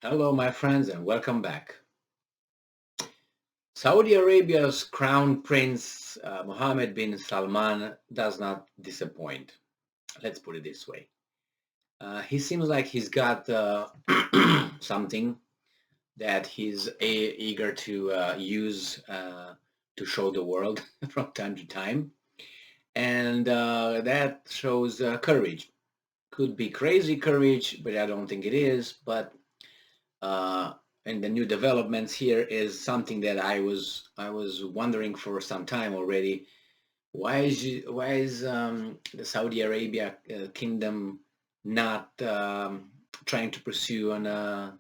Hello, my friends, and welcome back. Saudi Arabia's Crown Prince Mohammed bin Salman does not disappoint. Let's put it this way. He seems like he's got something that he's eager to use to show the world from time to time. And that shows courage. Could be crazy courage, but I don't think it is. But uh, and the new developments here is something that I was wondering for some time already. Why is the Saudi Arabia kingdom not trying to pursue an a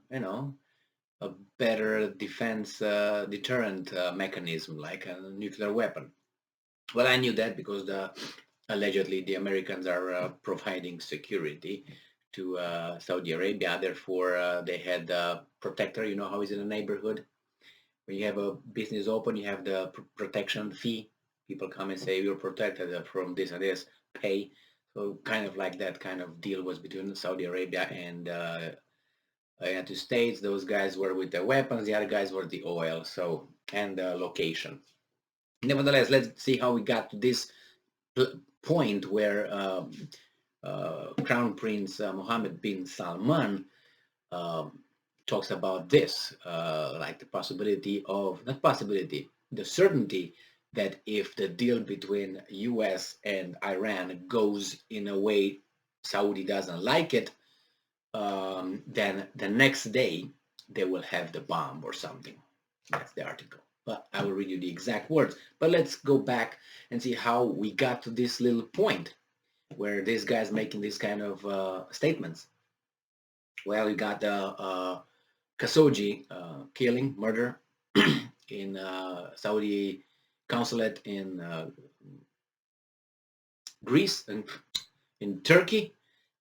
better defense deterrent mechanism like a nuclear weapon? Well, I knew that because allegedly the Americans are providing security to Saudi Arabia. Therefore, they had the protector. You know how is in a neighborhood when you have a business open, you have the protection fee. People come and say you're protected from this and this. Pay. So kind of like that kind of deal was between Saudi Arabia and United States. Those guys were with the weapons. The other guys were the oil. So and the location. Nevertheless, let's see how we got to this point where Crown Prince Mohammed bin Salman um, talks about this, like the possibility of, not possibility, the certainty that if the deal between US and Iran goes in a way Saudi doesn't like it, then the next day they will have the bomb or something. That's the article. But I will read you the exact words. But let's go back and see how we got to this little point where this guy's making these kind of statements. Well, we got the Khashoggi killing, murder in Saudi consulate in Greece and in Turkey,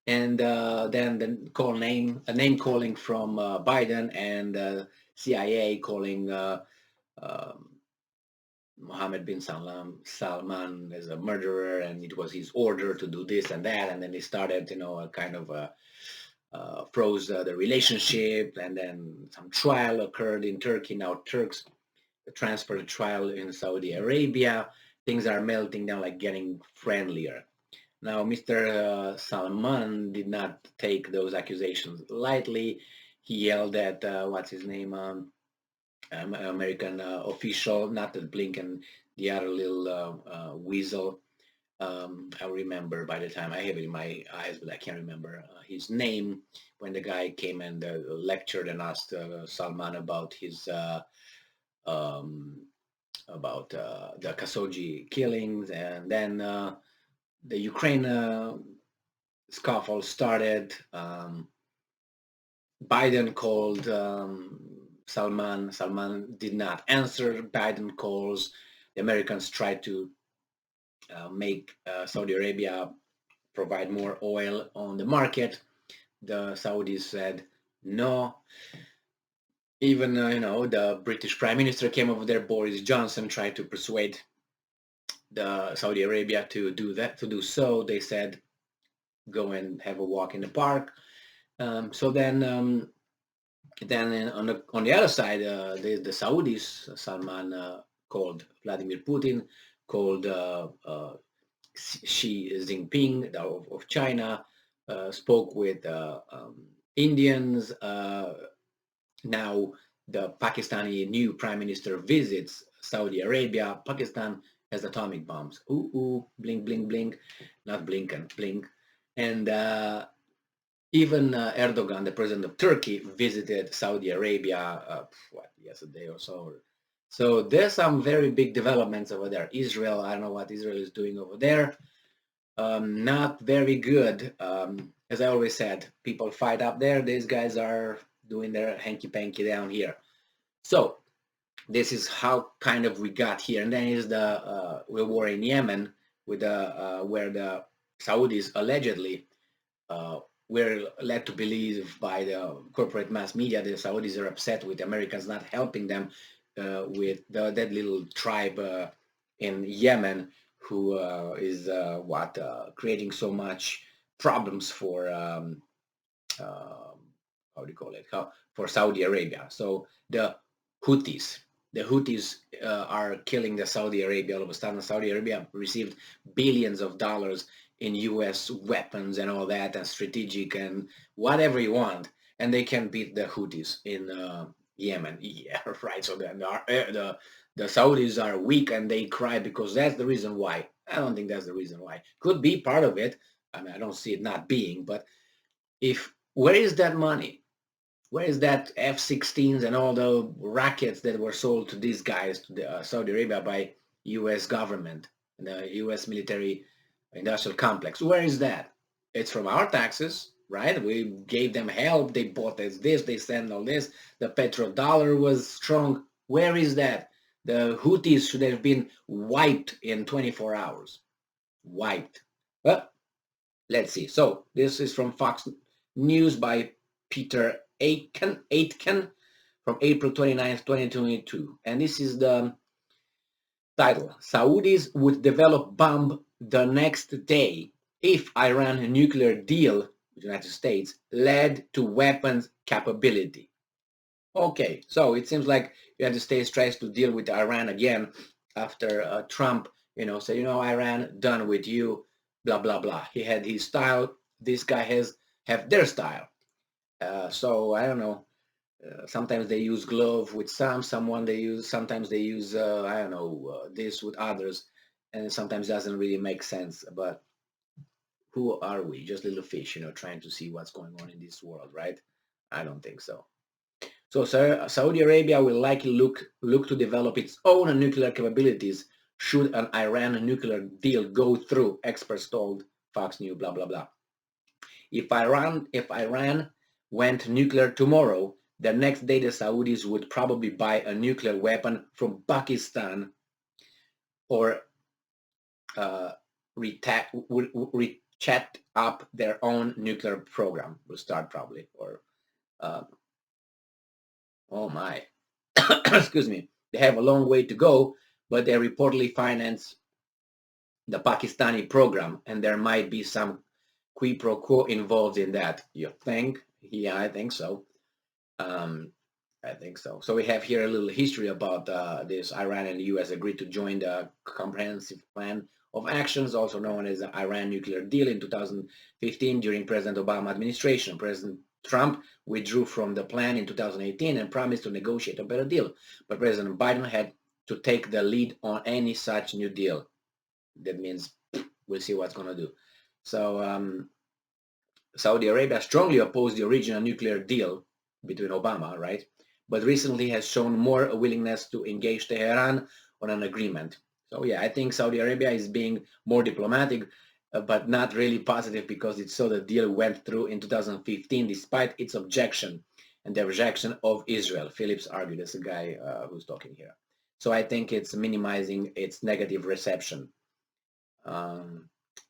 and then the a name calling from Biden and CIA calling Mohammed bin Salman as a murderer, and it was his order to do this and that, and then he started, a kind of froze the relationship, and then some trial occurred in Turkey. Now Turks transfer the trial in Saudi Arabia. Things are melting down, like getting friendlier. Now, Mr. Salman did not take those accusations lightly. He yelled at what's his name, American official, not the Blinken, the other little weasel. I remember by the time I have it in my eyes, but I can't remember his name. When the guy came and lectured and asked Salman about his um, about the Khashoggi killings, and then the Ukraine scuffle started. Biden called Salman. Salman did not answer Biden calls. The Americans tried to make Saudi Arabia provide more oil on the market. The Saudis said no. Even the British Prime Minister came over there. Boris Johnson tried to persuade the Saudi Arabia to do that. To do so, they said go and have a walk in the park. So then on the other side, the Saudis, Salman called Vladimir Putin, called Xi Jinping of China, spoke with Indians. Now the Pakistani new prime minister visits Saudi Arabia. Pakistan has atomic bombs. Ooh, ooh, blink, blink, blink. Not Blinken, blink. And even Erdogan, the president of Turkey, visited Saudi Arabia, yesterday or so. So there's some very big developments over there. Israel, I don't know what Israel is doing over there. Not very good. As I always said, people fight up there. These guys are doing their hanky-panky down here. So this is how kind of we got here. And then is the war in Yemen with where the Saudis allegedly we're led to believe by the corporate mass media that the Saudis are upset with Americans not helping them with that little tribe in Yemen who is creating so much problems for uh, how do you call it, for Saudi Arabia. So Houthis, the Houthis are killing the Saudi Arabia. All of a sudden, Saudi Arabia received billions of dollars in U.S. weapons and all that, and strategic and whatever you want, and they can beat the Houthis in Yemen. Yeah, right. So the Saudis are weak and they cry because that's the reason why. I don't think that's the reason why. Could be part of it. I mean, I don't see it not being, but if where is that money? Where is that F-16s and all the rockets that were sold to these guys, to the, Saudi Arabia by U.S. government, the U.S. military industrial complex? Where is that? It's from our taxes, right? We gave them help. They bought us this. They sent all this. The petrodollar was strong. Where is that? The Houthis should have been wiped in 24 hours. Wiped. Well, let's see. So this is from Fox News by Peter Aitken from April 29th, 2022. And this is the title. Saudis would develop bomb the next day if Iran nuclear deal with the United States led to weapons capability. Okay, so it seems like the United States tries to deal with Iran again after Trump, said, Iran, done with you, blah, blah, blah. He had his style. This guy have their style. So I don't know. Sometimes they use glove with sometimes they use, I don't know, this with others. And sometimes doesn't really make sense. But who are we? Just little fish, trying to see what's going on in this world, right? I don't think so. So Saudi Arabia will likely look to develop its own nuclear capabilities should an Iran nuclear deal go through, experts told Fox News, blah, blah, blah. If Iran went nuclear tomorrow, the next day the Saudis would probably buy a nuclear weapon from Pakistan or chat up their own nuclear program. Will start probably, or oh my, excuse me. They have a long way to go, but they reportedly finance the Pakistani program, and there might be some qui pro quo involved in that. You think? Yeah, I think so. I think so. So we have here a little history about this. Iran and the U.S. agreed to join the Comprehensive Plan of Actions, also known as the Iran Nuclear Deal, in 2015 during President Obama administration. President Trump withdrew from the plan in 2018 and promised to negotiate a better deal. But President Biden had to take the lead on any such new deal. That means we'll see what's going to do. So Saudi Arabia strongly opposed the original nuclear deal between Obama, right? But recently has shown more willingness to engage Tehran on an agreement. So yeah, I think Saudi Arabia is being more diplomatic, but not really positive because it saw the deal went through in 2015 despite its objection and the rejection of Israel. Phillips argued, as a guy who's talking here. So I think it's minimizing its negative reception.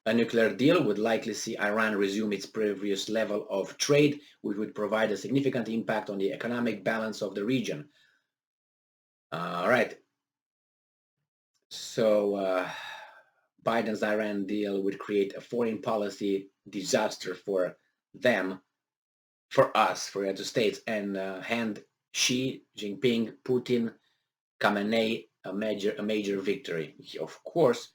A nuclear deal would likely see Iran resume its previous level of trade, which would provide a significant impact on the economic balance of the region. All right. So Biden's Iran deal would create a foreign policy disaster for them, for us, for the United States, and hand Xi Jinping, Putin, Khamenei a major victory. Of course.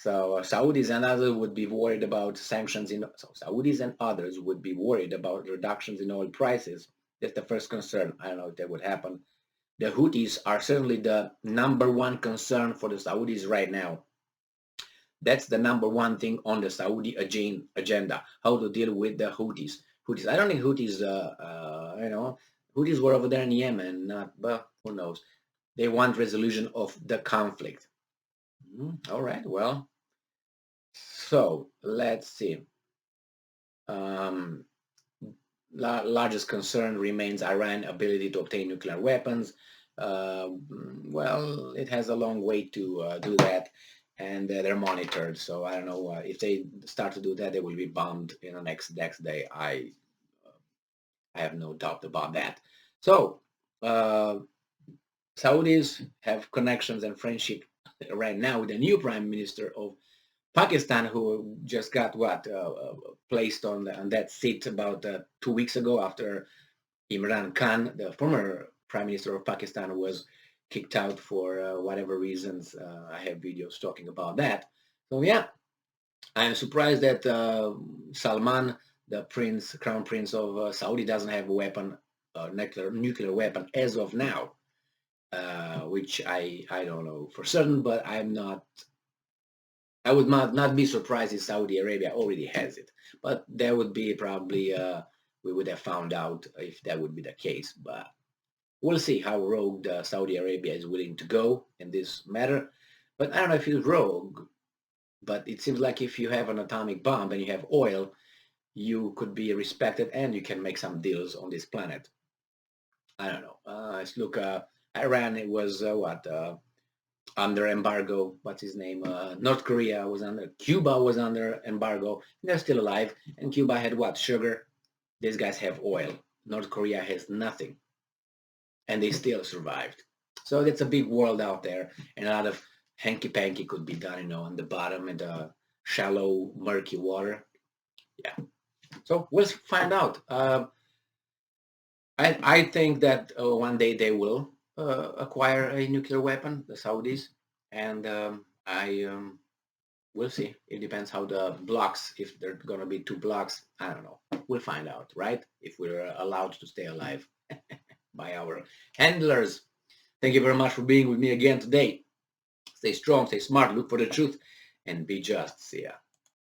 So Saudis and others would be worried about sanctions. So Saudis and others would be worried about reductions in oil prices. That's the first concern. I don't know if that would happen. The Houthis are certainly the number one concern for the Saudis right now. That's the number one thing on the Saudi agenda, how to deal with the Houthis. I don't think Houthis, Houthis were over there in Yemen, but who knows. They want resolution of the conflict. All right, well, so let's see. Largest concern remains Iran's ability to obtain nuclear weapons. Well, it has a long way to do that, and they're monitored. So I don't know if they start to do that, they will be bombed in the next day. I have no doubt about that. So Saudis have connections and friendship right now with the new prime minister of Pakistan, who just got placed on that seat about 2 weeks ago after Imran Khan, the former Prime Minister of Pakistan, was kicked out for whatever reasons. I have videos talking about that. So yeah, I'm surprised that Salman, the crown prince of Saudi, doesn't have a weapon, nuclear weapon as of now, which I don't know for certain, but I would not be surprised if Saudi Arabia already has it. But that would be probably we would have found out if that would be the case. But we'll see how rogue Saudi Arabia is willing to go in this matter. But I don't know if it's rogue, but it seems like if you have an atomic bomb and you have oil, you could be respected and you can make some deals on this planet. I don't know. Let's look. Iran, it was what? Under embargo. What's his name? North Korea was under. Cuba was under embargo. They're still alive. And Cuba had what? Sugar. These guys have oil. North Korea has nothing, and they still survived. So it's a big world out there, and a lot of hanky panky could be done, on the bottom in the shallow, murky water. Yeah. So we'll find out. I think that one day they will acquire a nuclear weapon, the Saudis, and I we'll see. It depends how the blocks, if there are going to be two blocks, I don't know. We'll find out, right? If we're allowed to stay alive by our handlers. Thank you very much for being with me again today. Stay strong, stay smart, look for the truth, and be just. See ya.